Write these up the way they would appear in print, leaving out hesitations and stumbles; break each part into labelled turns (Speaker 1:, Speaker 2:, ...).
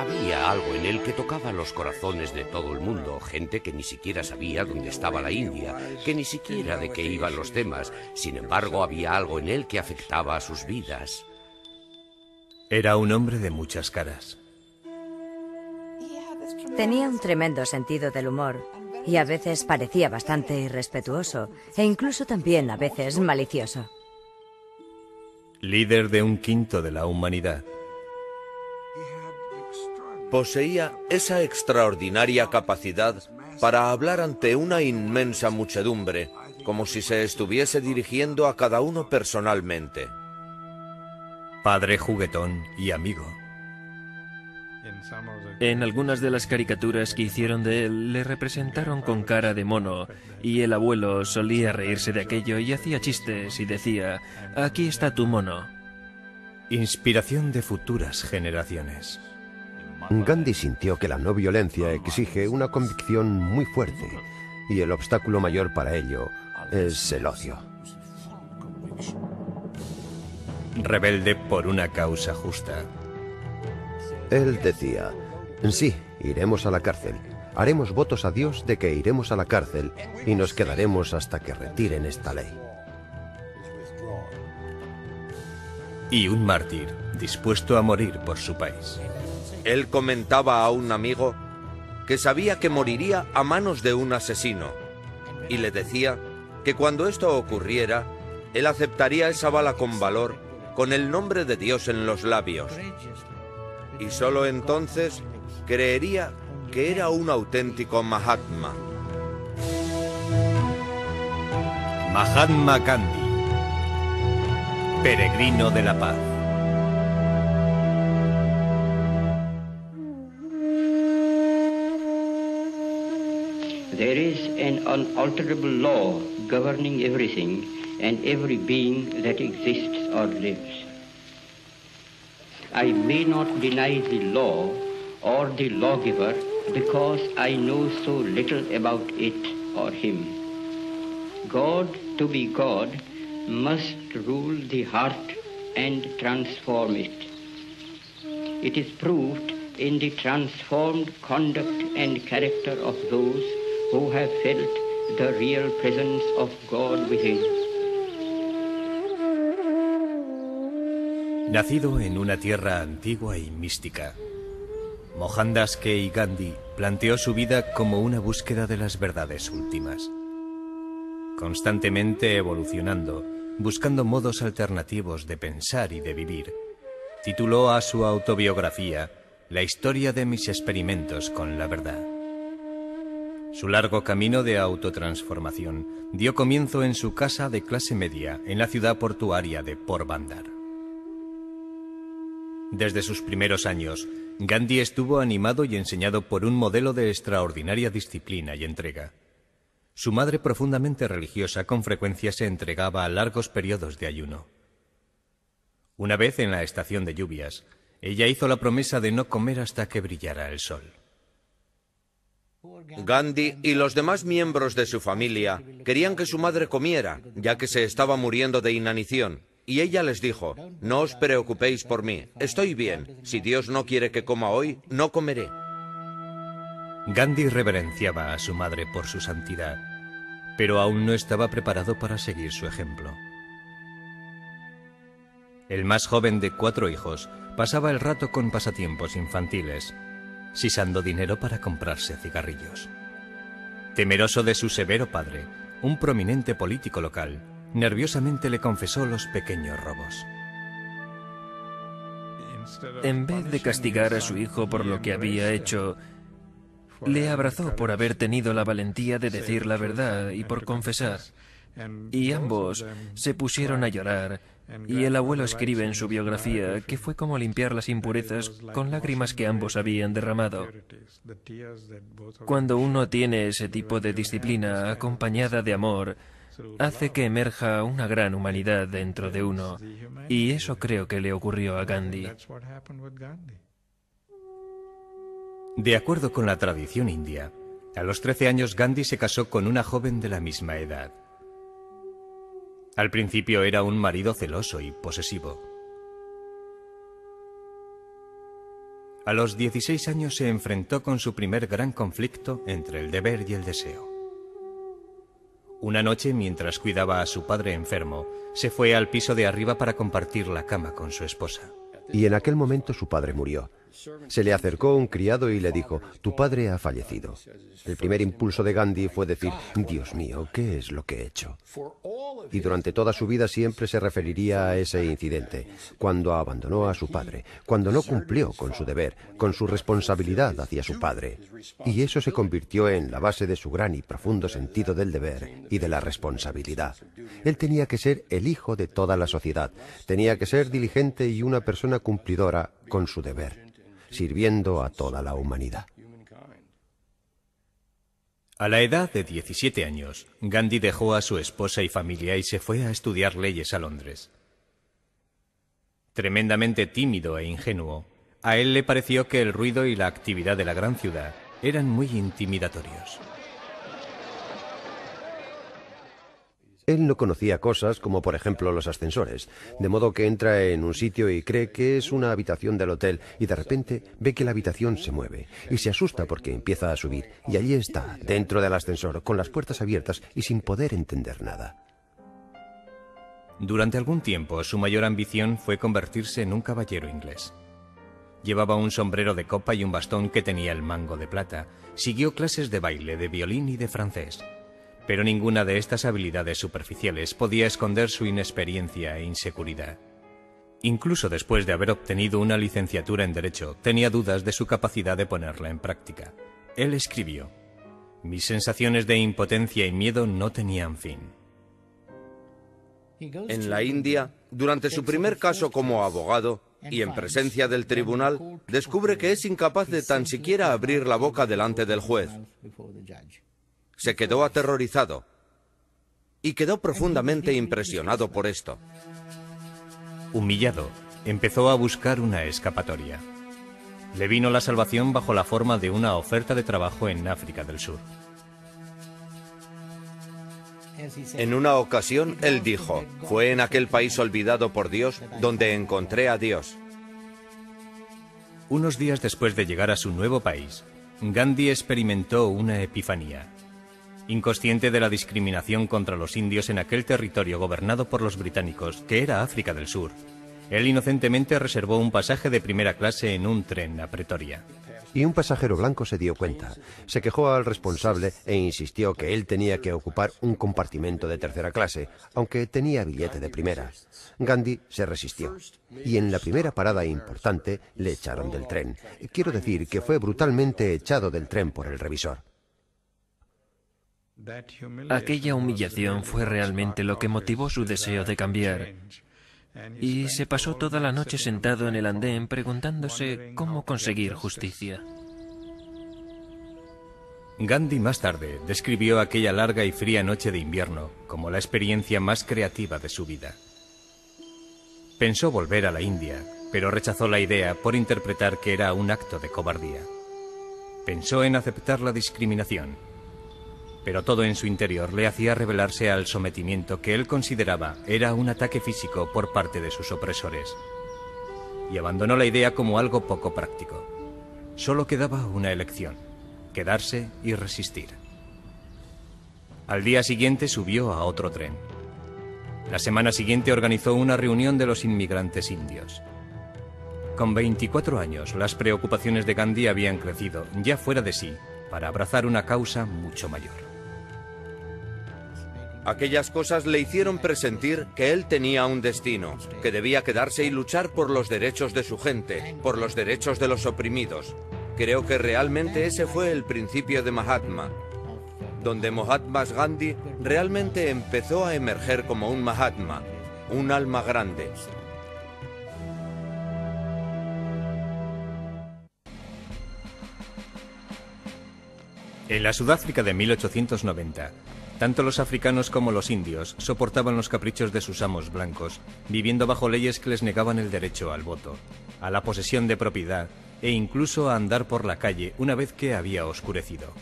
Speaker 1: Había algo en él que tocaba los corazones de todo el mundo, gente que ni siquiera sabía dónde estaba la India, que ni siquiera de qué iban los temas. Sin embargo, había algo en él que afectaba a sus vidas.
Speaker 2: Era un hombre de muchas caras.
Speaker 3: Tenía un tremendo sentido del humor y a veces parecía bastante irrespetuoso e incluso también a veces malicioso.
Speaker 2: Líder de 1/5 de la humanidad.
Speaker 4: Poseía esa extraordinaria capacidad para hablar ante una inmensa muchedumbre, como si se estuviese dirigiendo a cada uno personalmente.
Speaker 2: Padre juguetón y amigo.
Speaker 5: En algunas de las caricaturas que hicieron de él, le representaron con cara de mono, y el abuelo solía reírse de aquello y hacía chistes y decía: «Aquí está tu mono».
Speaker 2: Inspiración de futuras generaciones.
Speaker 6: Gandhi sintió que la no violencia exige una convicción muy fuerte, y el obstáculo mayor para ello es el odio.
Speaker 2: Rebelde por una causa justa.
Speaker 6: Él decía: sí, iremos a la cárcel. Haremos votos a Dios de que iremos a la cárcel y nos quedaremos hasta que retiren esta ley.
Speaker 2: Y un mártir, dispuesto a morir por su país.
Speaker 4: Él comentaba a un amigo que sabía que moriría a manos de un asesino, y le decía que cuando esto ocurriera, él aceptaría esa bala con valor, con el nombre de Dios en los labios, y solo entonces creería que era un auténtico Mahatma.
Speaker 2: Mahatma Gandhi, peregrino de la paz.
Speaker 7: There is an unalterable law governing everything and every being that exists or lives. I may not deny the law or the lawgiver because I know so little about it or him. God, to be God, must rule the heart and transform it. It is proved in the transformed conduct and character of those who have felt the real presence of God within.
Speaker 2: Nacido en una tierra antigua y mística, Mohandas K. Gandhi planteó su vida como una búsqueda de las verdades últimas. Constantemente evolucionando, buscando modos alternativos de pensar y de vivir, tituló a su autobiografía La historia de mis experimentos con la verdad. Su largo camino de autotransformación dio comienzo en su casa de clase media en la ciudad portuaria de Porbandar. Desde sus primeros años, Gandhi estuvo animado y enseñado por un modelo de extraordinaria disciplina y entrega. Su madre, profundamente religiosa, con frecuencia se entregaba a largos periodos de ayuno. Una vez en la estación de lluvias, ella hizo la promesa de no comer hasta que brillara el sol.
Speaker 4: Gandhi y los demás miembros de su familia querían que su madre comiera, ya que se estaba muriendo de inanición. Y ella les dijo: no os preocupéis por mí, estoy bien. Si Dios no quiere que coma hoy, no comeré.
Speaker 2: Gandhi reverenciaba a su madre por su santidad, pero aún no estaba preparado para seguir su ejemplo. El más joven de 4 hijos pasaba el rato con pasatiempos infantiles, sisando dinero para comprarse cigarrillos. Temeroso de su severo padre, un prominente político local, nerviosamente le confesó los pequeños robos.
Speaker 5: En vez de castigar a su hijo por lo que había hecho, le abrazó por haber tenido la valentía de decir la verdad y por confesar. Y ambos se pusieron a llorar, y el abuelo escribe en su biografía que fue como limpiar las impurezas con lágrimas que ambos habían derramado. Cuando uno tiene ese tipo de disciplina acompañada de amor, hace que emerja una gran humanidad dentro de uno, y eso creo que le ocurrió a Gandhi.
Speaker 2: De acuerdo con la tradición india, a los 13 años Gandhi se casó con una joven de la misma edad. Al principio era un marido celoso y posesivo. A los 16 años se enfrentó con su primer gran conflicto entre el deber y el deseo. Una noche, mientras cuidaba a su padre enfermo, se fue al piso de arriba para compartir la cama con su esposa.
Speaker 6: Y en aquel momento su padre murió. Se le acercó un criado y le dijo: tu padre ha fallecido. El primer impulso de Gandhi fue decir: Dios mío, ¿qué es lo que he hecho? Y durante toda su vida siempre se referiría a ese incidente, cuando abandonó a su padre, cuando no cumplió con su deber, con su responsabilidad hacia su padre. Y eso se convirtió en la base de su gran y profundo sentido del deber y de la responsabilidad. Él tenía que ser el hijo de toda la sociedad, tenía que ser diligente y una persona cumplidora con su deber, sirviendo a toda la humanidad.
Speaker 2: A la edad de 17 años, Gandhi dejó a su esposa y familia y se fue a estudiar leyes a Londres. Tremendamente tímido e ingenuo, a él le pareció que el ruido y la actividad de la gran ciudad eran muy intimidatorios.
Speaker 6: Él no conocía cosas como, por ejemplo, los ascensores, de modo que entra en un sitio y cree que es una habitación del hotel y de repente ve que la habitación se mueve y se asusta porque empieza a subir y allí está, dentro del ascensor, con las puertas abiertas y sin poder entender nada.
Speaker 2: Durante algún tiempo, su mayor ambición fue convertirse en un caballero inglés. Llevaba un sombrero de copa y un bastón que tenía el mango de plata. Siguió clases de baile, de violín y de francés. Pero ninguna de estas habilidades superficiales podía esconder su inexperiencia e inseguridad. Incluso después de haber obtenido una licenciatura en Derecho, tenía dudas de su capacidad de ponerla en práctica. Él escribió: mis sensaciones de impotencia y miedo no tenían fin.
Speaker 4: En la India, durante su primer caso como abogado y en presencia del tribunal, descubre que es incapaz de tan siquiera abrir la boca delante del juez. Se quedó aterrorizado y quedó profundamente impresionado por esto.
Speaker 2: Humillado, empezó a buscar una escapatoria. Le vino la salvación bajo la forma de una oferta de trabajo en África del Sur.
Speaker 4: En una ocasión, él dijo: fue en aquel país olvidado por Dios donde encontré a Dios.
Speaker 2: Unos días después de llegar a su nuevo país, Gandhi experimentó una epifanía. Inconsciente de la discriminación contra los indios en aquel territorio gobernado por los británicos, que era África del Sur, él inocentemente reservó un pasaje de primera clase en un tren a Pretoria.
Speaker 6: Y un pasajero blanco se dio cuenta, se quejó al responsable e insistió que él tenía que ocupar un compartimento de tercera clase, aunque tenía billete de primera. Gandhi se resistió, y en la primera parada importante le echaron del tren. Quiero decir que fue brutalmente echado del tren por el revisor.
Speaker 5: Aquella humillación fue realmente lo que motivó su deseo de cambiar. Y se pasó toda la noche sentado en el andén preguntándose cómo conseguir justicia.
Speaker 2: Gandhi más tarde describió aquella larga y fría noche de invierno como la experiencia más creativa de su vida. Pensó volver a la India, pero rechazó la idea por interpretar que era un acto de cobardía. Pensó en aceptar la discriminación, pero todo en su interior le hacía rebelarse al sometimiento que él consideraba era un ataque físico por parte de sus opresores. Y abandonó la idea como algo poco práctico. Solo quedaba una elección: quedarse y resistir. Al día siguiente subió a otro tren. La semana siguiente organizó una reunión de los inmigrantes indios. Con 24 años, las preocupaciones de Gandhi habían crecido, ya fuera de sí, para abrazar una causa mucho mayor.
Speaker 4: Aquellas cosas le hicieron presentir que él tenía un destino, que debía quedarse y luchar por los derechos de su gente, por los derechos de los oprimidos. Creo que realmente ese fue el principio de Mahatma, donde Mahatma Gandhi realmente empezó a emerger como un Mahatma, un alma grande.
Speaker 2: En la Sudáfrica de 1890, tanto los africanos como los indios soportaban los caprichos de sus amos blancos, viviendo bajo leyes que les negaban el derecho al voto, a la posesión de propiedad e incluso a andar por la calle una vez que había oscurecido.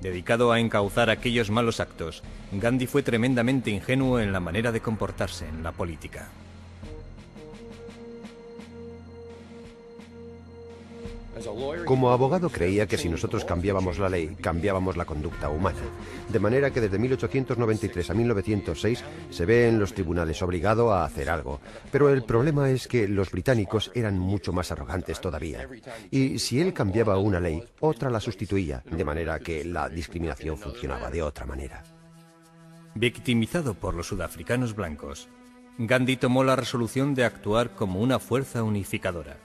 Speaker 2: Dedicado a encauzar aquellos malos actos, Gandhi fue tremendamente ingenuo en la manera de comportarse en la política.
Speaker 6: Como abogado creía que si nosotros cambiábamos la ley, cambiábamos la conducta humana. De manera que desde 1893 a 1906 se ve en los tribunales obligado a hacer algo. Pero el problema es que los británicos eran mucho más arrogantes todavía. Y si él cambiaba una ley, otra la sustituía, de manera que la discriminación funcionaba de otra manera.
Speaker 2: Victimizado por los sudafricanos blancos, Gandhi tomó la resolución de actuar como una fuerza unificadora.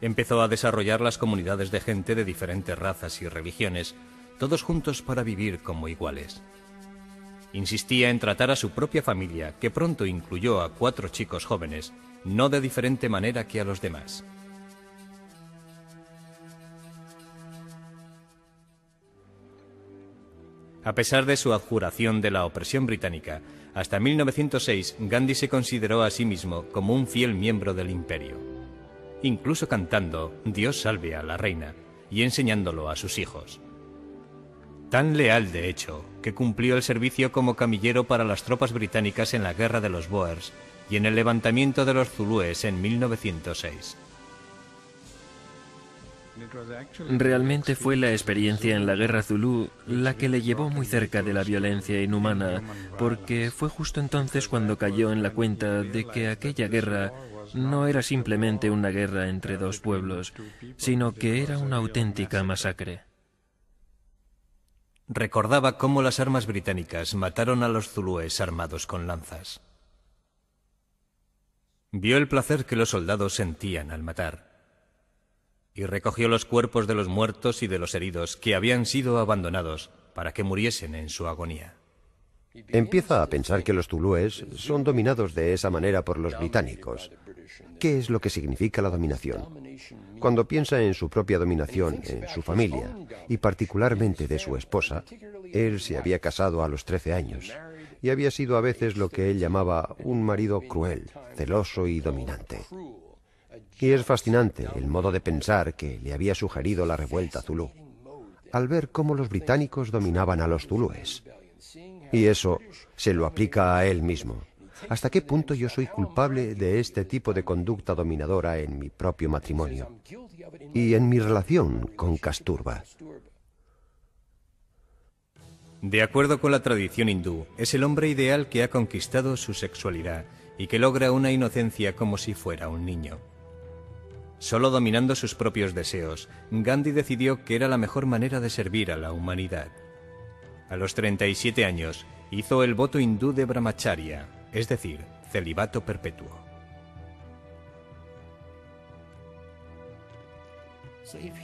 Speaker 2: Empezó a desarrollar las comunidades de gente de diferentes razas y religiones, todos juntos para vivir como iguales. Insistía en tratar a su propia familia, que pronto incluyó a 4 chicos jóvenes, no de diferente manera que a los demás. A pesar de su abjuración de la opresión británica, hasta 1906 Gandhi se consideró a sí mismo como un fiel miembro del imperio, incluso cantando Dios salve a la reina y enseñándolo a sus hijos. Tan leal, de hecho, que cumplió el servicio como camillero para las tropas británicas en la guerra de los Boers y en el levantamiento de los zulúes en 1906.
Speaker 5: Realmente fue la experiencia en la guerra zulú la que le llevó muy cerca de la violencia inhumana, porque fue justo entonces cuando cayó en la cuenta de que aquella guerra no era simplemente una guerra entre 2 pueblos, sino que era una auténtica masacre.
Speaker 2: Recordaba cómo las armas británicas mataron a los zulúes armados con lanzas. Vio el placer que los soldados sentían al matar, y recogió los cuerpos de los muertos y de los heridos que habían sido abandonados para que muriesen en su agonía.
Speaker 6: Empieza a pensar que los zulúes son dominados de esa manera por los británicos. ¿Qué es lo que significa la dominación? Cuando piensa en su propia dominación, en su familia, y particularmente de su esposa, él se había casado a los 13 años, y había sido a veces lo que él llamaba un marido cruel, celoso y dominante. Y es fascinante el modo de pensar que le había sugerido la revuelta zulú, al ver cómo los británicos dominaban a los zulúes. Y eso se lo aplica a él mismo. ¿Hasta qué punto yo soy culpable de este tipo de conducta dominadora en mi propio matrimonio y en mi relación con Kasturba?
Speaker 2: De acuerdo con la tradición hindú, es el hombre ideal que ha conquistado su sexualidad y que logra una inocencia como si fuera un niño. Solo dominando sus propios deseos, Gandhi decidió que era la mejor manera de servir a la humanidad. A los 37 años, hizo el voto hindú de Brahmacharya, es decir, celibato perpetuo.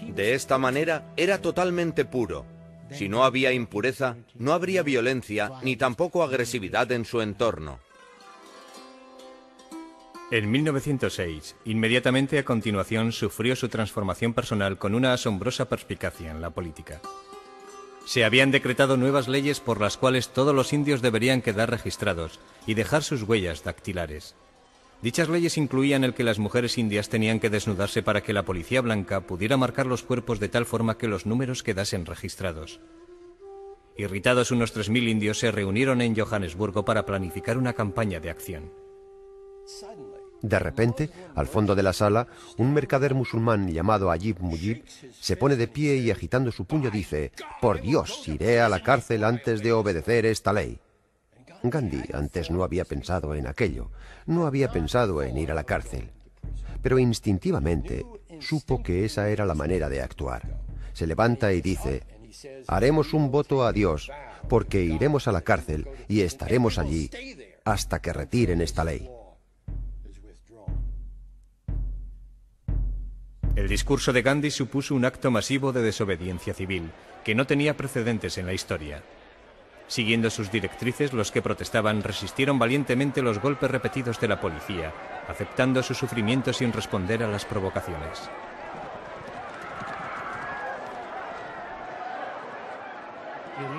Speaker 4: De esta manera era totalmente puro. Si no había impureza, no habría violencia ni tampoco agresividad en su entorno.
Speaker 2: En 1906, inmediatamente a continuación, sufrió su transformación personal con una asombrosa perspicacia en la política. Se habían decretado nuevas leyes por las cuales todos los indios deberían quedar registrados y dejar sus huellas dactilares. Dichas leyes incluían el que las mujeres indias tenían que desnudarse para que la policía blanca pudiera marcar los cuerpos de tal forma que los números quedasen registrados. Irritados, unos 3.000 indios se reunieron en Johannesburgo para planificar una campaña de acción.
Speaker 6: De repente, al fondo de la sala, un mercader musulmán llamado Ajib Mujib se pone de pie y agitando su puño dice: «Por Dios, iré a la cárcel antes de obedecer esta ley». Gandhi antes no había pensado en aquello, no había pensado en ir a la cárcel, pero instintivamente supo que esa era la manera de actuar. Se levanta y dice: «Haremos un voto a Dios, porque iremos a la cárcel y estaremos allí hasta que retiren esta ley».
Speaker 2: El discurso de Gandhi supuso un acto masivo de desobediencia civil, que no tenía precedentes en la historia. Siguiendo sus directrices, los que protestaban resistieron valientemente los golpes repetidos de la policía, aceptando su sufrimiento sin responder a las provocaciones.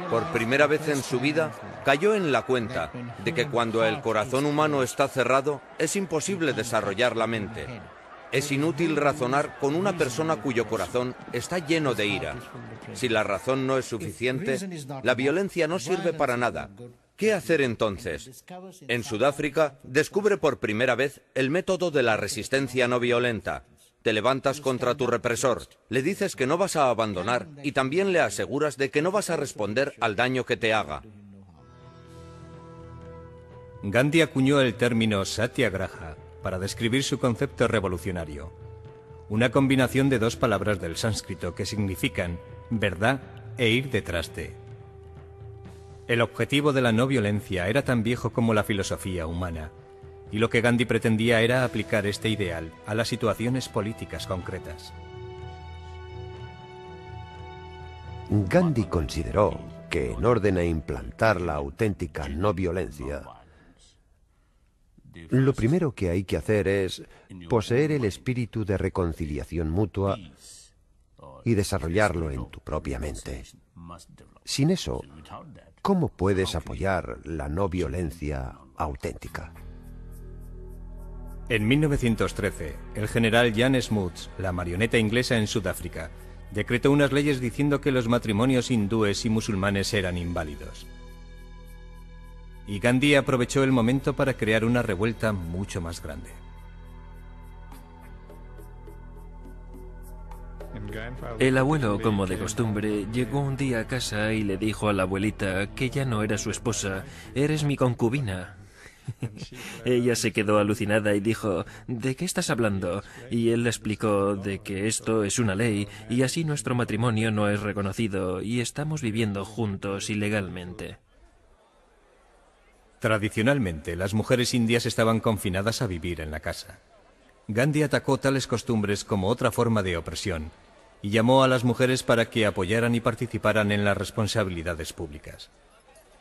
Speaker 4: Por primera vez en su vida, cayó en la cuenta de que cuando el corazón humano está cerrado, es imposible desarrollar la mente. Es inútil razonar con una persona cuyo corazón está lleno de ira. Si la razón no es suficiente, la violencia no sirve para nada. ¿Qué hacer entonces? En Sudáfrica descubre por primera vez el método de la resistencia no violenta. Te levantas contra tu represor, le dices que no vas a abandonar y también le aseguras de que no vas a responder al daño que te haga.
Speaker 2: Gandhi acuñó el término satyagraha para describir su concepto revolucionario, una combinación de dos palabras del sánscrito que significan verdad e ir detrás de. El objetivo de la no violencia era tan viejo como la filosofía humana, y lo que Gandhi pretendía era aplicar este ideal a las situaciones políticas concretas.
Speaker 6: Gandhi consideró que en orden a implantar la auténtica no violencia, lo primero que hay que hacer es poseer el espíritu de reconciliación mutua y desarrollarlo en tu propia mente. Sin eso, ¿cómo puedes apoyar la no violencia auténtica?
Speaker 2: En 1913, el general Jan Smuts, la marioneta inglesa en Sudáfrica, decretó unas leyes diciendo que los matrimonios hindúes y musulmanes eran inválidos. Y Gandhi aprovechó el momento para crear una revuelta mucho más grande.
Speaker 5: El abuelo, como de costumbre, llegó un día a casa y le dijo a la abuelita que ya no era su esposa, «Eres mi concubina». Ella se quedó alucinada y dijo, «¿De qué estás hablando?». Y él le explicó de que esto es una ley y así nuestro matrimonio no es reconocido y estamos viviendo juntos ilegalmente.
Speaker 2: Tradicionalmente, las mujeres indias estaban confinadas a vivir en la casa. Gandhi atacó tales costumbres como otra forma de opresión y llamó a las mujeres para que apoyaran y participaran en las responsabilidades públicas.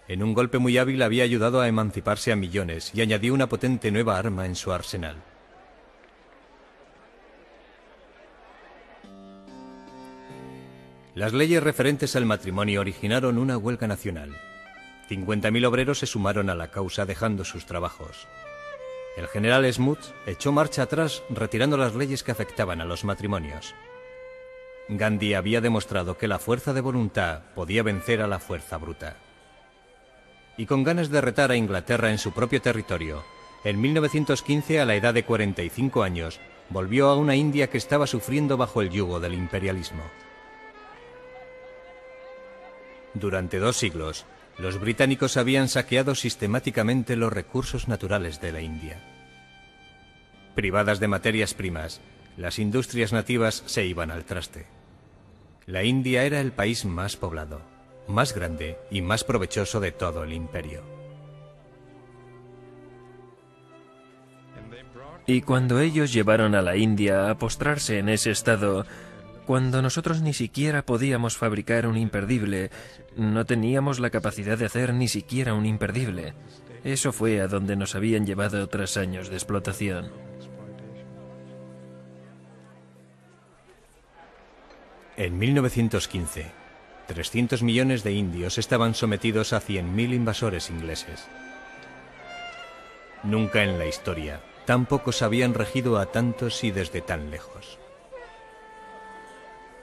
Speaker 2: En un golpe muy hábil había ayudado a emanciparse a millones y añadió una potente nueva arma en su arsenal. Las leyes referentes al matrimonio originaron una huelga nacional. 50.000 obreros se sumaron a la causa dejando sus trabajos. El general Smuts echó marcha atrás retirando las leyes que afectaban a los matrimonios. Gandhi había demostrado que la fuerza de voluntad podía vencer a la fuerza bruta. Y con ganas de retar a Inglaterra en su propio territorio, en 1915, a la edad de 45 años, volvió a una India que estaba sufriendo bajo el yugo del imperialismo. Durante 2 siglos, los británicos habían saqueado sistemáticamente los recursos naturales de la India. Privadas de materias primas, las industrias nativas se iban al traste. La India era el país más poblado, más grande y más provechoso de todo el imperio.
Speaker 5: Y cuando ellos llevaron a la India a postrarse en ese estado, cuando nosotros ni siquiera podíamos fabricar un imperdible, no teníamos la capacidad de hacer ni siquiera un imperdible. Eso fue a donde nos habían llevado tras años de explotación.
Speaker 2: En 1915, 300 millones de indios estaban sometidos a 100.000 invasores ingleses. Nunca en la historia, tan pocos habían regido a tantos y desde tan lejos.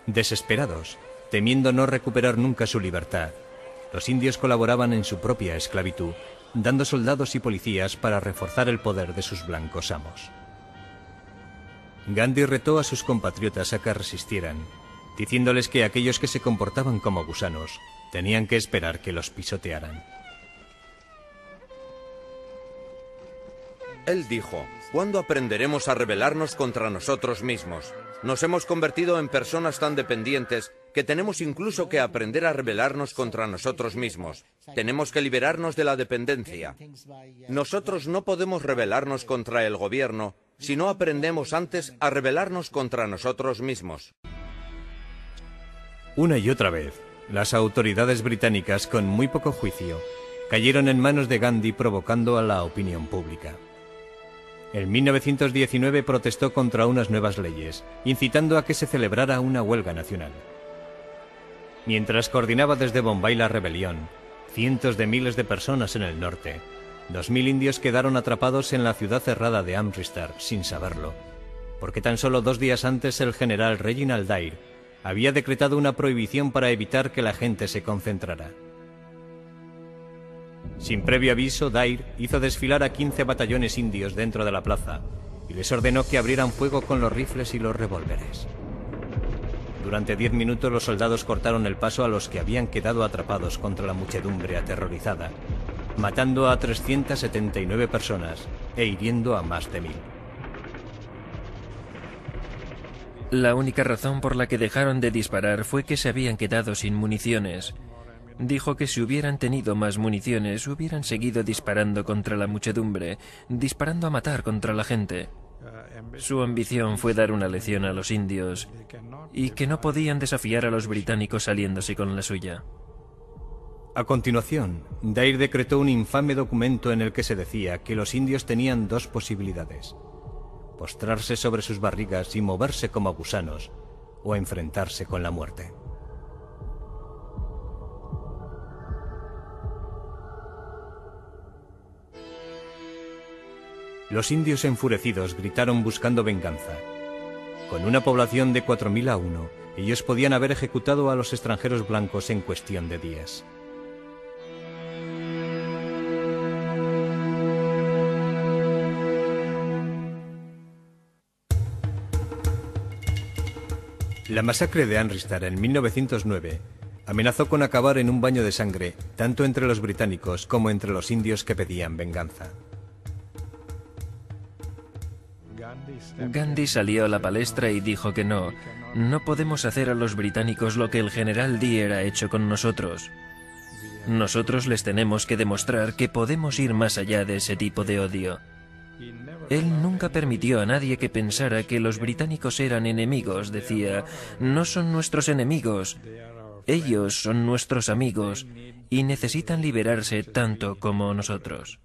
Speaker 2: Desesperados, temiendo no recuperar nunca su libertad, los indios colaboraban en su propia esclavitud, dando soldados y policías para reforzar el poder de sus blancos amos. Gandhi retó a sus compatriotas a que resistieran, diciéndoles que aquellos que se comportaban como gusanos tenían que esperar que los pisotearan.
Speaker 4: Él dijo, ¿cuándo aprenderemos a rebelarnos contra nosotros mismos? Nos hemos convertido en personas tan dependientes que tenemos incluso que aprender a rebelarnos contra nosotros mismos. Tenemos que liberarnos de la dependencia. Nosotros no podemos rebelarnos contra el gobierno si no aprendemos antes a rebelarnos contra nosotros mismos.
Speaker 2: Una y otra vez, las autoridades británicas, con muy poco juicio, cayeron en manos de Gandhi provocando a la opinión pública. En 1919 protestó contra unas nuevas leyes, incitando a que se celebrara una huelga nacional. Mientras coordinaba desde Bombay la rebelión, cientos de miles de personas en el norte, 2.000 indios quedaron atrapados en la ciudad cerrada de Amritsar sin saberlo, porque tan solo 2 días antes el general Reginald Dyer había decretado una prohibición para evitar que la gente se concentrara. Sin previo aviso, Dyer hizo desfilar a 15 batallones indios dentro de la plaza y les ordenó que abrieran fuego con los rifles y los revólveres. Durante 10 minutos los soldados cortaron el paso a los que habían quedado atrapados contra la muchedumbre aterrorizada, matando a 379 personas e hiriendo a más de 1000.
Speaker 5: La única razón por la que dejaron de disparar fue que se habían quedado sin municiones. Dijo que si hubieran tenido más municiones, hubieran seguido disparando contra la muchedumbre, disparando a matar contra la gente. Su ambición fue dar una lección a los indios y que no podían desafiar a los británicos saliéndose con la suya.
Speaker 2: A continuación, Dare decretó un infame documento en el que se decía que los indios tenían 2 posibilidades: postrarse sobre sus barrigas y moverse como gusanos, o enfrentarse con la muerte. Los indios enfurecidos gritaron buscando venganza. Con una población de 4000 a 1, ellos podían haber ejecutado a los extranjeros blancos en cuestión de días. La masacre de Amritsar en 1909 amenazó con acabar en un baño de sangre, tanto entre los británicos como entre los indios que pedían venganza.
Speaker 5: Gandhi salió a la palestra y dijo que no podemos hacer a los británicos lo que el general Dyer ha hecho con nosotros. Nosotros les tenemos que demostrar que podemos ir más allá de ese tipo de odio. Él nunca permitió a nadie que pensara que los británicos eran enemigos. Decía, no son nuestros enemigos, ellos son nuestros amigos y necesitan liberarse tanto como nosotros.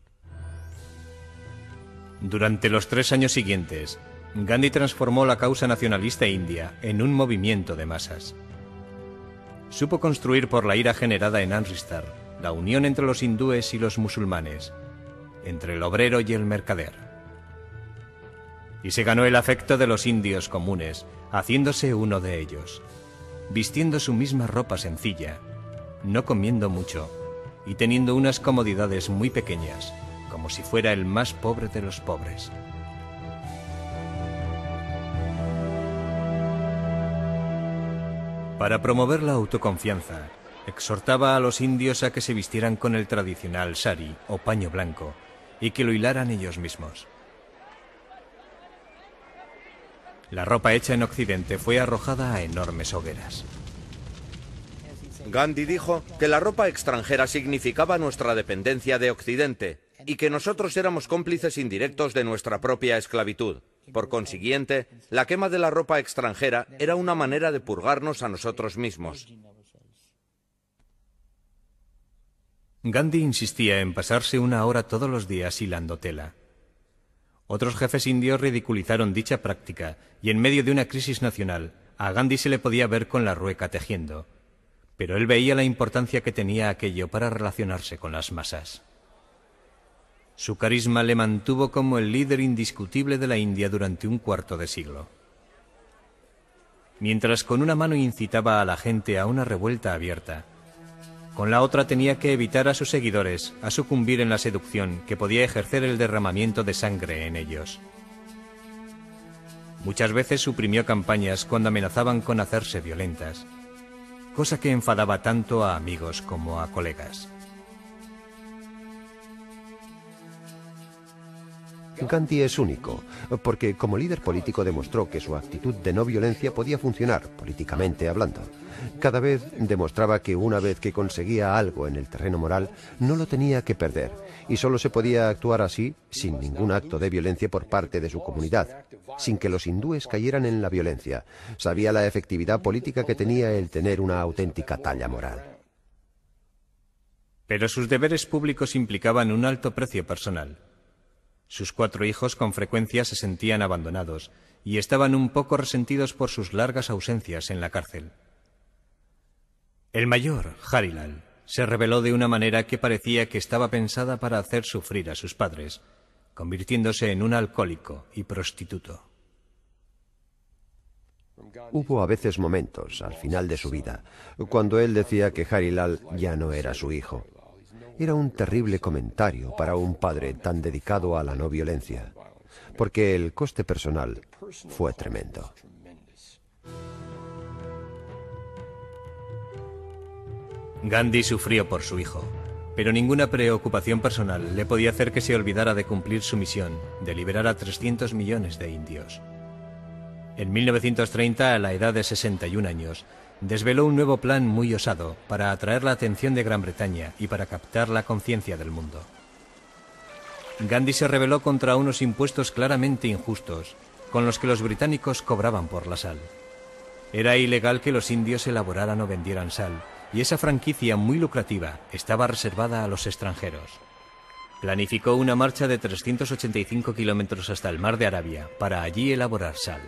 Speaker 2: Durante los 3 años siguientes, Gandhi transformó la causa nacionalista india en un movimiento de masas. Supo construir por la ira generada en Amritsar la unión entre los hindúes y los musulmanes, entre el obrero y el mercader. Y se ganó el afecto de los indios comunes, haciéndose uno de ellos, vistiendo su misma ropa sencilla, no comiendo mucho y teniendo unas comodidades muy pequeñas, como si fuera el más pobre de los pobres. Para promover la autoconfianza, exhortaba a los indios a que se vistieran con el tradicional sari o paño blanco y que lo hilaran ellos mismos. La ropa hecha en Occidente fue arrojada a enormes hogueras.
Speaker 4: Gandhi dijo que la ropa extranjera significaba nuestra dependencia de Occidente y que nosotros éramos cómplices indirectos de nuestra propia esclavitud. Por consiguiente, la quema de la ropa extranjera era una manera de purgarnos a nosotros mismos.
Speaker 2: Gandhi insistía en pasarse 1 hora todos los días hilando tela. Otros jefes indios ridiculizaron dicha práctica y en medio de una crisis nacional a Gandhi se le podía ver con la rueca tejiendo, pero él veía la importancia que tenía aquello para relacionarse con las masas. Su carisma le mantuvo como el líder indiscutible de la India durante 1/4 de siglo. Mientras con una mano incitaba a la gente a una revuelta abierta, con la otra tenía que evitar a sus seguidores a sucumbir en la seducción que podía ejercer el derramamiento de sangre en ellos. Muchas veces suprimió campañas cuando amenazaban con hacerse violentas, cosa que enfadaba tanto a amigos como a colegas.
Speaker 6: Gandhi es único, porque como líder político demostró que su actitud de no violencia podía funcionar, políticamente hablando. Cada vez demostraba que una vez que conseguía algo en el terreno moral, no lo tenía que perder, y solo se podía actuar así, sin ningún acto de violencia por parte de su comunidad, sin que los hindúes cayeran en la violencia. Sabía la efectividad política que tenía el tener una auténtica talla moral.
Speaker 2: Pero sus deberes públicos implicaban un alto precio personal. Sus 4 hijos con frecuencia se sentían abandonados y estaban un poco resentidos por sus largas ausencias en la cárcel. El mayor, Harilal, se rebeló de una manera que parecía que estaba pensada para hacer sufrir a sus padres, convirtiéndose en un alcohólico y prostituto.
Speaker 6: Hubo a veces momentos, al final de su vida, cuando él decía que Harilal ya no era su hijo. Era un terrible comentario para un padre tan dedicado a la no violencia. porque el coste personal fue tremendo.
Speaker 2: Gandhi sufrió por su hijo, pero ninguna preocupación personal le podía hacer que se olvidara de cumplir su misión de liberar a 300 millones de indios. En 1930, a la edad de 61 años, desveló un nuevo plan muy osado para atraer la atención de Gran Bretaña y para captar la conciencia del mundo. Gandhi se rebeló contra unos impuestos claramente injustos con los que los británicos cobraban por la sal. Era ilegal que los indios elaboraran o vendieran sal, y esa franquicia muy lucrativa estaba reservada a los extranjeros. Planificó una marcha de 385 kilómetros hasta el mar de Arabia para allí elaborar sal.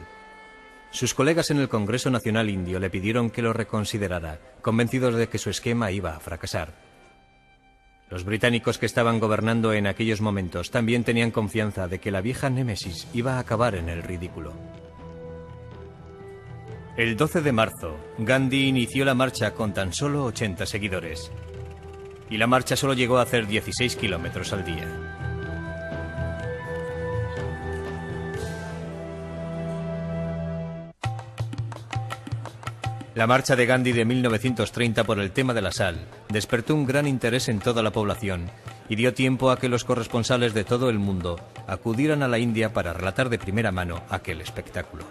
Speaker 2: Sus colegas en el Congreso Nacional Indio le pidieron que lo reconsiderara, convencidos de que su esquema iba a fracasar. Los británicos que estaban gobernando en aquellos momentos también tenían confianza de que la vieja némesis iba a acabar en el ridículo. El 12 de marzo, Gandhi inició la marcha con tan solo 80 seguidores. Y la marcha solo llegó a hacer 16 kilómetros al día. La marcha de Gandhi de 1930 por el tema de la sal despertó un gran interés en toda la población y dio tiempo a que los corresponsales de todo el mundo acudieran a la India para relatar de primera mano aquel espectáculo.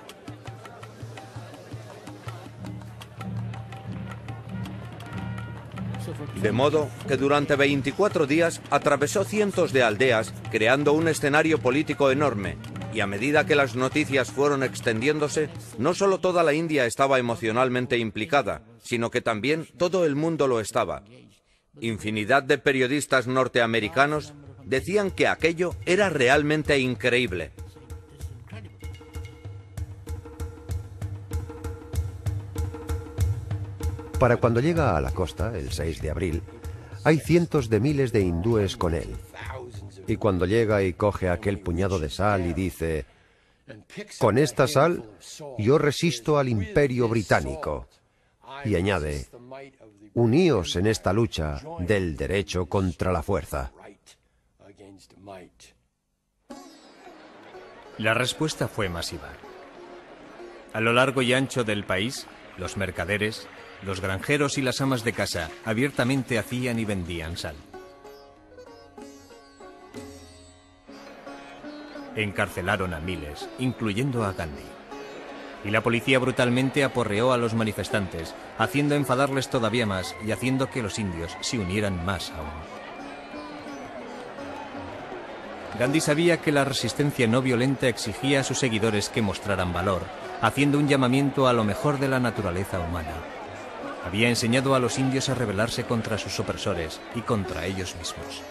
Speaker 4: De modo que durante 24 días atravesó cientos de aldeas, creando un escenario político enorme, y a medida que las noticias fueron extendiéndose, no solo toda la India estaba emocionalmente implicada, sino que también todo el mundo lo estaba. Infinidad de periodistas norteamericanos decían que aquello era realmente increíble.
Speaker 6: Para cuando llega a la costa, el 6 de abril, hay cientos de miles de hindúes con él. Y cuando llega y coge aquel puñado de sal y dice: con esta sal yo resisto al imperio británico. Y añade: uníos en esta lucha del derecho contra la fuerza.
Speaker 2: La respuesta fue masiva. A lo largo y ancho del país, los mercaderes, los granjeros y las amas de casa abiertamente hacían y vendían sal. Encarcelaron a miles, incluyendo a Gandhi. Y la policía brutalmente aporreó a los manifestantes, haciendo enfadarles todavía más y haciendo que los indios se unieran más aún. Gandhi sabía que la resistencia no violenta exigía a sus seguidores que mostraran valor, haciendo un llamamiento a lo mejor de la naturaleza humana. Había enseñado a los indios a rebelarse contra sus opresores y contra ellos mismos.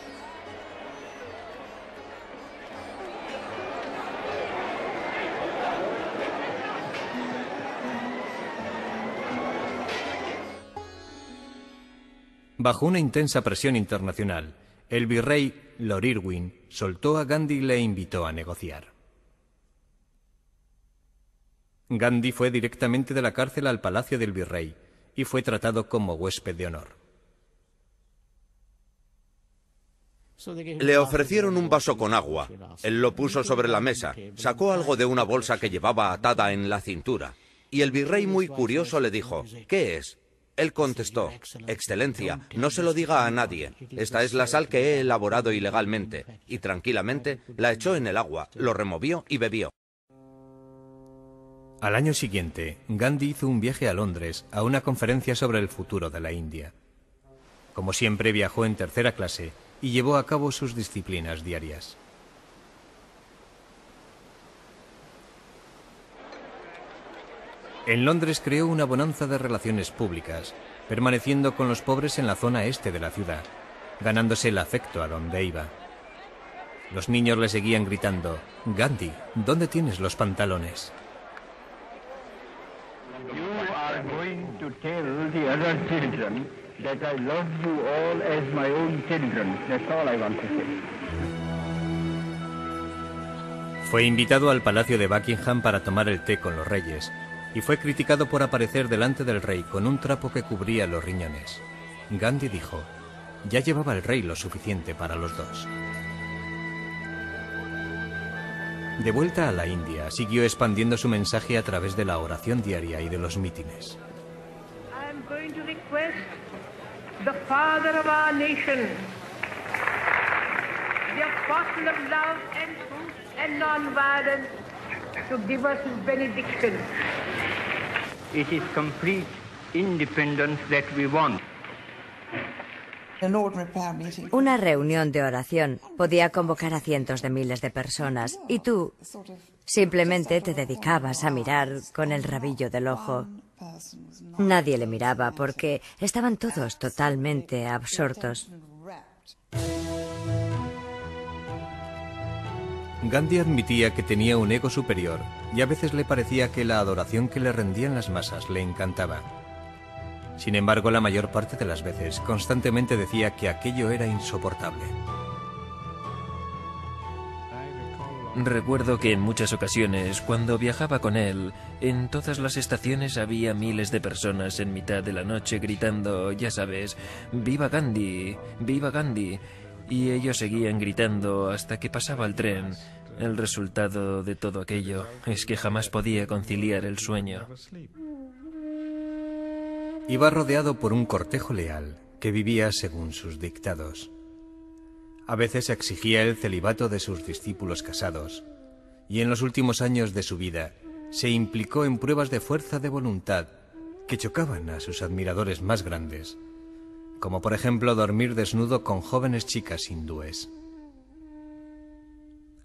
Speaker 2: Bajo una intensa presión internacional, el virrey Lord Irwin soltó a Gandhi y le invitó a negociar. Gandhi fue directamente de la cárcel al palacio del virrey y fue tratado como huésped de honor.
Speaker 4: Le ofrecieron un vaso con agua. Él lo puso sobre la mesa, sacó algo de una bolsa que llevaba atada en la cintura, y el virrey, muy curioso, le dijo: ¿qué es? Él contestó: Excelencia, no se lo diga a nadie. Esta es la sal que he elaborado ilegalmente. Y tranquilamente la echó en el agua, lo removió y bebió.
Speaker 2: Al año siguiente, Gandhi hizo un viaje a Londres a una conferencia sobre el futuro de la India. Como siempre, viajó en tercera clase y llevó a cabo sus disciplinas diarias. En Londres creó una bonanza de relaciones públicas, permaneciendo con los pobres en la zona este de la ciudad, ganándose el afecto a donde iba. Los niños le seguían gritando: Gandhi, ¿dónde tienes los pantalones?
Speaker 8: You are going to tell the other children that I love you all as my own children. That's all I want to say.
Speaker 2: Fue invitado al Palacio de Buckingham para tomar el té con los reyes, y fue criticado por aparecer delante del rey con un trapo que cubría los riñones. Gandhi dijo: ya llevaba el rey lo suficiente para los dos. De vuelta a la India, siguió expandiendo su mensaje a través de la oración diaria y de los mítines.
Speaker 9: I am going to request the father of our nation, the apostle of love and truth and non-violence, to give us his benediction.
Speaker 8: It is complete independence that we want.
Speaker 3: Una reunión de oración podía convocar a cientos de miles de personas y tú simplemente te dedicabas a mirar con el rabillo del ojo. Nadie le miraba porque estaban todos totalmente absortos.
Speaker 2: Gandhi admitía que tenía un ego superior y a veces le parecía que la adoración que le rendían las masas le encantaba. Sin embargo, la mayor parte de las veces constantemente decía que aquello era insoportable.
Speaker 5: Recuerdo que en muchas ocasiones, cuando viajaba con él, en todas las estaciones había miles de personas en mitad de la noche gritando, ya sabes, ¡Viva Gandhi! ¡Viva Gandhi! Y ellos seguían gritando hasta que pasaba el tren. El resultado de todo aquello es que jamás podía conciliar el sueño.
Speaker 2: Iba rodeado por un cortejo leal que vivía según sus dictados. A veces exigía el celibato de sus discípulos casados, y en los últimos años de su vida se implicó en pruebas de fuerza de voluntad que chocaban a sus admiradores más grandes, como por ejemplo dormir desnudo con jóvenes chicas hindúes.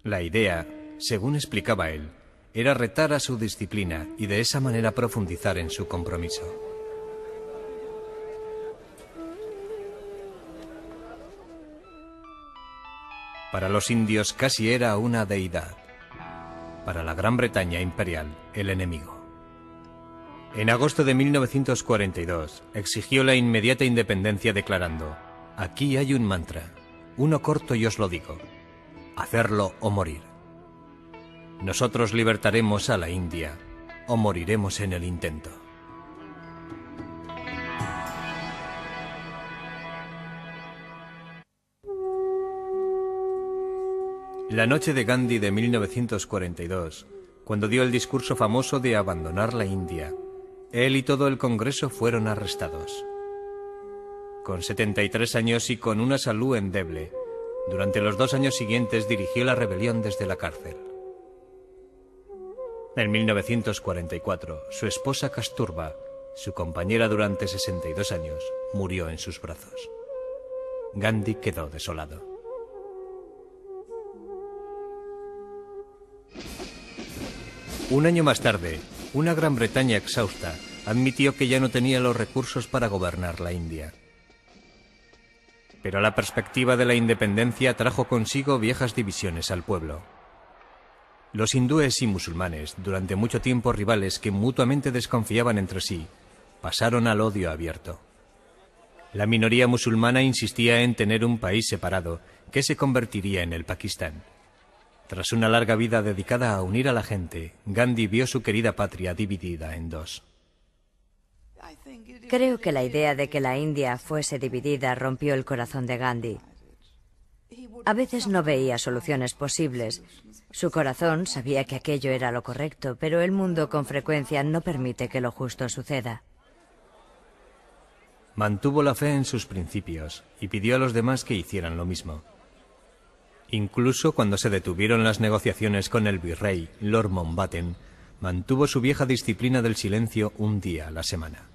Speaker 2: La idea, según explicaba él, era retar a su disciplina y de esa manera profundizar en su compromiso. Para los indios casi era una deidad. Para la Gran Bretaña imperial, el enemigo. En agosto de 1942, exigió la inmediata independencia declarando: aquí hay un mantra, uno corto y os lo digo, hacerlo o morir. Nosotros libertaremos a la India o moriremos en el intento. La noche de Gandhi de 1942, cuando dio el discurso famoso de abandonar la India, él y todo el Congreso fueron arrestados. Con 73 años y con una salud endeble, durante los 2 años siguientes dirigió la rebelión desde la cárcel. En 1944, su esposa Kasturba, su compañera durante 62 años, murió en sus brazos. Gandhi quedó desolado. Un año más tarde, una Gran Bretaña exhausta admitió que ya no tenía los recursos para gobernar la India. Pero la perspectiva de la independencia trajo consigo viejas divisiones al pueblo. Los hindúes y musulmanes, durante mucho tiempo rivales que mutuamente desconfiaban entre sí, pasaron al odio abierto. La minoría musulmana insistía en tener un país separado que se convertiría en el Pakistán. Tras una larga vida dedicada a unir a la gente, Gandhi vio su querida patria dividida en 2.
Speaker 3: Creo que la idea de que la India fuese dividida rompió el corazón de Gandhi. A veces no veía soluciones posibles. Su corazón sabía que aquello era lo correcto, pero el mundo con frecuencia no permite que lo justo suceda.
Speaker 2: Mantuvo la fe en sus principios y pidió a los demás que hicieran lo mismo. Incluso cuando se detuvieron las negociaciones con el virrey, Lord Mountbatten, mantuvo su vieja disciplina del silencio un día a la semana.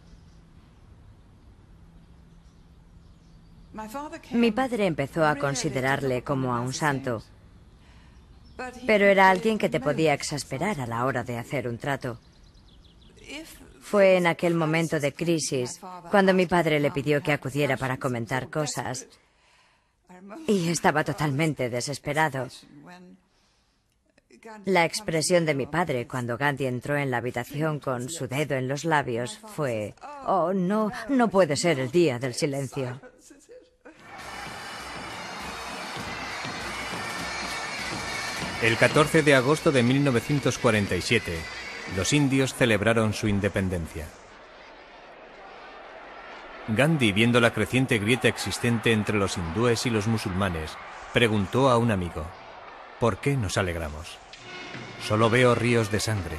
Speaker 3: Mi padre empezó a considerarle como a un santo, pero era alguien que te podía exasperar a la hora de hacer un trato. Fue en aquel momento de crisis cuando mi padre le pidió que acudiera para comentar cosas y estaba totalmente desesperado. La expresión de mi padre cuando Gandhi entró en la habitación con su dedo en los labios fue: «Oh, no, no puede ser el día del silencio».
Speaker 2: El 14 de agosto de 1947, los indios celebraron su independencia. Gandhi, viendo la creciente grieta existente entre los hindúes y los musulmanes, preguntó a un amigo: ¿por qué nos alegramos? Solo veo ríos de sangre.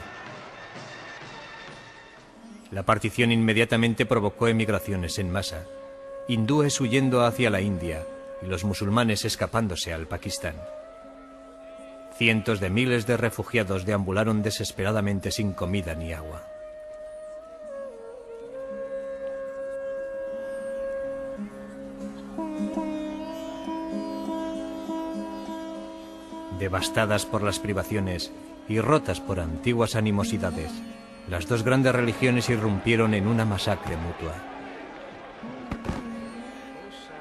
Speaker 2: La partición inmediatamente provocó emigraciones en masa, hindúes huyendo hacia la India y los musulmanes escapándose al Pakistán. Cientos de miles de refugiados deambularon desesperadamente sin comida ni agua. Devastadas por las privaciones y rotas por antiguas animosidades, las dos grandes religiones irrumpieron en una masacre mutua.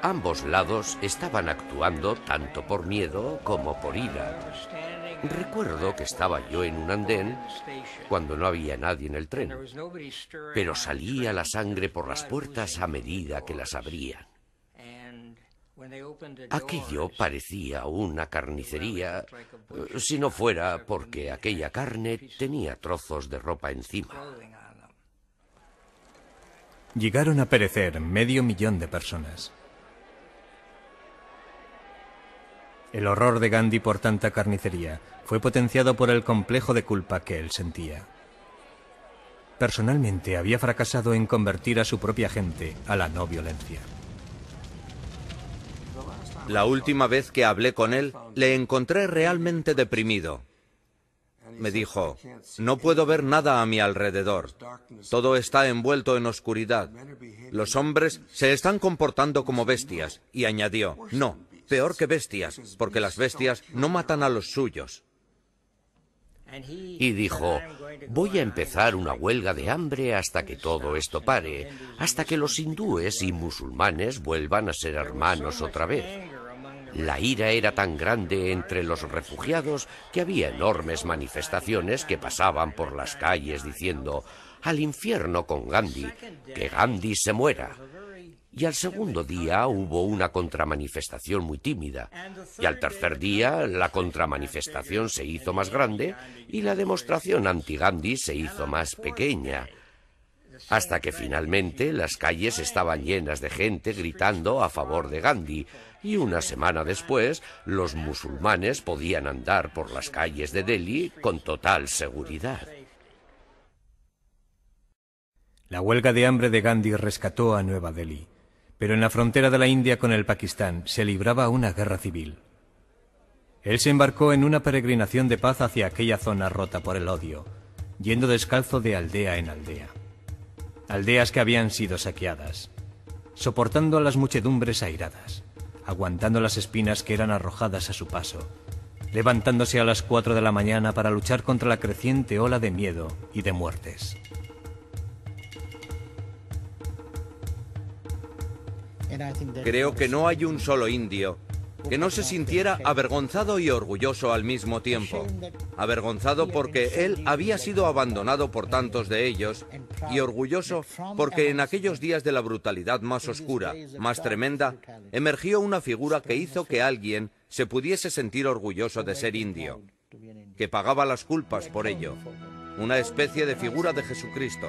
Speaker 1: Ambos lados estaban actuando tanto por miedo como por ira. Recuerdo que estaba yo en un andén cuando no había nadie en el tren, pero salía la sangre por las puertas a medida que las abrían. Aquello parecía una carnicería, si no fuera porque aquella carne tenía trozos de ropa encima.
Speaker 2: Llegaron a perecer 500.000 de personas. El horror de Gandhi por tanta carnicería fue potenciado por el complejo de culpa que él sentía. Personalmente había fracasado en convertir a su propia gente a la no violencia.
Speaker 4: La última vez que hablé con él, le encontré realmente deprimido. Me dijo, no puedo ver nada a mi alrededor. Todo está envuelto en oscuridad. Los hombres se están comportando como bestias. Y añadió, no, peor que bestias, porque las bestias no matan a los suyos.
Speaker 1: Y dijo, voy a empezar una huelga de hambre hasta que todo esto pare, hasta que los hindúes y musulmanes vuelvan a ser hermanos otra vez. La ira era tan grande entre los refugiados que había enormes manifestaciones que pasaban por las calles diciendo, al infierno con Gandhi, que Gandhi se muera. Y al segundo día hubo una contramanifestación muy tímida, y al tercer día la contramanifestación se hizo más grande y la demostración anti-Gandhi se hizo más pequeña, hasta que finalmente las calles estaban llenas de gente gritando a favor de Gandhi, y una semana después los musulmanes podían andar por las calles de Delhi con total seguridad.
Speaker 2: La huelga de hambre de Gandhi rescató a Nueva Delhi, pero en la frontera de la India con el Pakistán se libraba una guerra civil. Él se embarcó en una peregrinación de paz hacia aquella zona rota por el odio, yendo descalzo de aldea en aldea. Aldeas que habían sido saqueadas, soportando a las muchedumbres airadas, aguantando las espinas que eran arrojadas a su paso, levantándose a las 4 de la mañana para luchar contra la creciente ola de miedo y de muertes.
Speaker 4: Creo que no hay un solo indio que no se sintiera avergonzado y orgulloso al mismo tiempo. Avergonzado porque él había sido abandonado por tantos de ellos, y orgulloso porque en aquellos días de la brutalidad más oscura, más tremenda, emergió una figura que hizo que alguien se pudiese sentir orgulloso de ser indio, que pagaba las culpas por ello, una especie de figura de Jesucristo.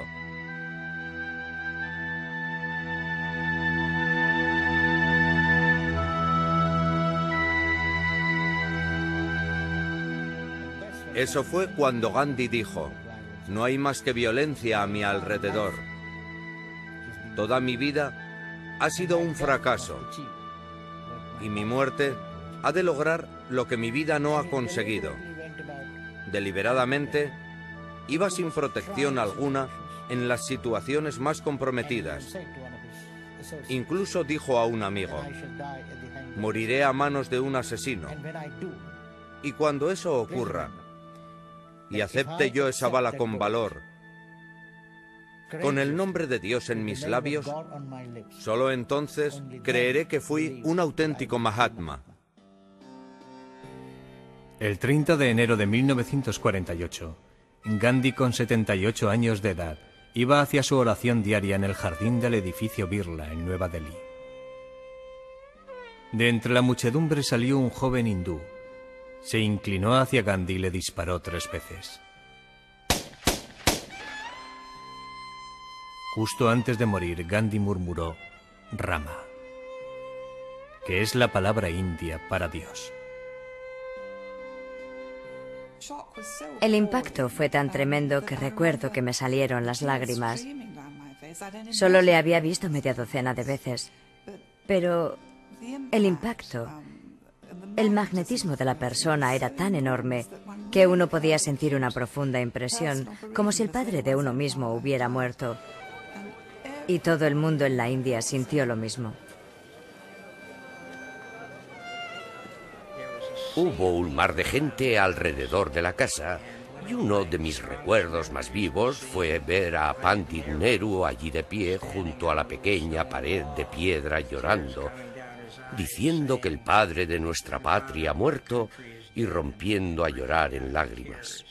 Speaker 4: Eso fue cuando Gandhi dijo, no hay más que violencia a mi alrededor. Toda mi vida ha sido un fracaso y mi muerte ha de lograr lo que mi vida no ha conseguido. Deliberadamente, iba sin protección alguna en las situaciones más comprometidas. Incluso dijo a un amigo, moriré a manos de un asesino. Y cuando eso ocurra, y acepte yo esa bala con valor, con el nombre de Dios en mis labios, solo entonces creeré que fui un auténtico Mahatma.
Speaker 2: El 30 de enero de 1948, Gandhi, con 78 años de edad, iba hacia su oración diaria en el jardín del edificio Birla, en Nueva Delhi. De entre la muchedumbre salió un joven hindú. Se inclinó hacia Gandhi y le disparó 3 veces. Justo antes de morir, Gandhi murmuró Rama, que es la palabra india para Dios.
Speaker 3: El impacto fue tan tremendo que recuerdo que me salieron las lágrimas. Solo le había visto media docena de veces. Pero el impacto, el magnetismo de la persona era tan enorme que uno podía sentir una profunda impresión, como si el padre de uno mismo hubiera muerto. Y todo el mundo en la India sintió lo mismo.
Speaker 1: Hubo un mar de gente alrededor de la casa y uno de mis recuerdos más vivos fue ver a Pandit Nehru allí de pie junto a la pequeña pared de piedra llorando, diciendo que el padre de nuestra patria ha muerto y rompiendo a llorar en lágrimas.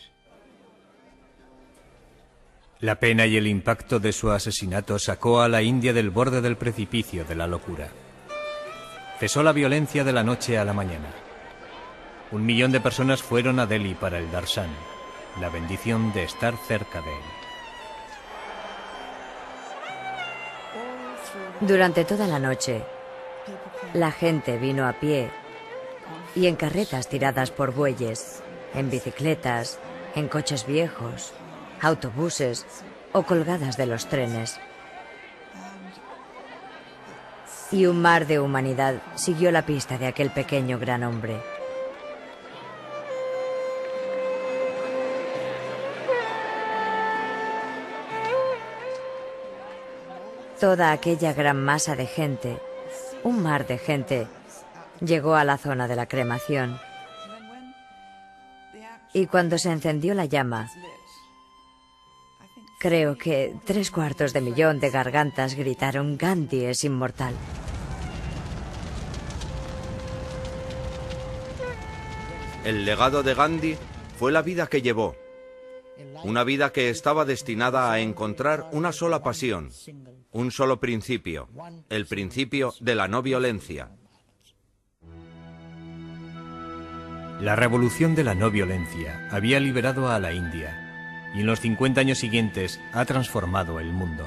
Speaker 2: La pena y el impacto de su asesinato sacó a la India del borde del precipicio de la locura. Cesó la violencia de la noche a la mañana. 1 millón de personas fueron a Delhi para el darshan, la bendición de estar cerca de él.
Speaker 3: Durante toda la noche, la gente vino a pie y en carretas tiradas por bueyes, en bicicletas, en coches viejos, autobuses o colgadas de los trenes. Y un mar de humanidad siguió la pista de aquel pequeño gran hombre. Toda aquella gran masa de gente, un mar de gente, llegó a la zona de la cremación. Y cuando se encendió la llama, creo que 750.000 de gargantas gritaron: Gandhi es inmortal.
Speaker 4: El legado de Gandhi fue la vida que llevó. Una vida que estaba destinada a encontrar una sola pasión, un solo principio, el principio de la no violencia.
Speaker 2: La revolución de la no violencia había liberado a la India y en los 50 años siguientes ha transformado el mundo.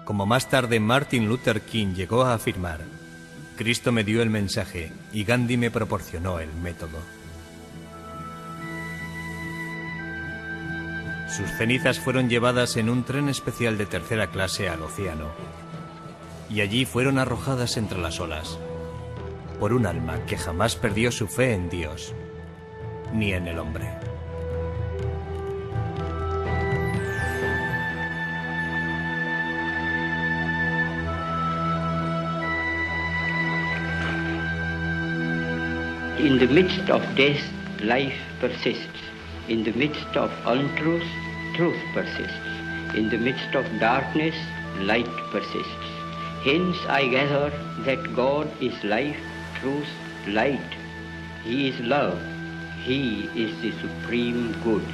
Speaker 2: Como más tarde Martin Luther King llegó a afirmar, Cristo me dio el mensaje y Gandhi me proporcionó el método. Sus cenizas fueron llevadas en un tren especial de tercera clase al océano y allí fueron arrojadas entre las olas por un alma que jamás perdió su fe en Dios ni en el hombre.
Speaker 7: In the midst of death, life persists. In the midst of untruth, truth persists. In the midst of darkness, light persists. Hence I gather that God is life, truth, light. He is love. He is the supreme good.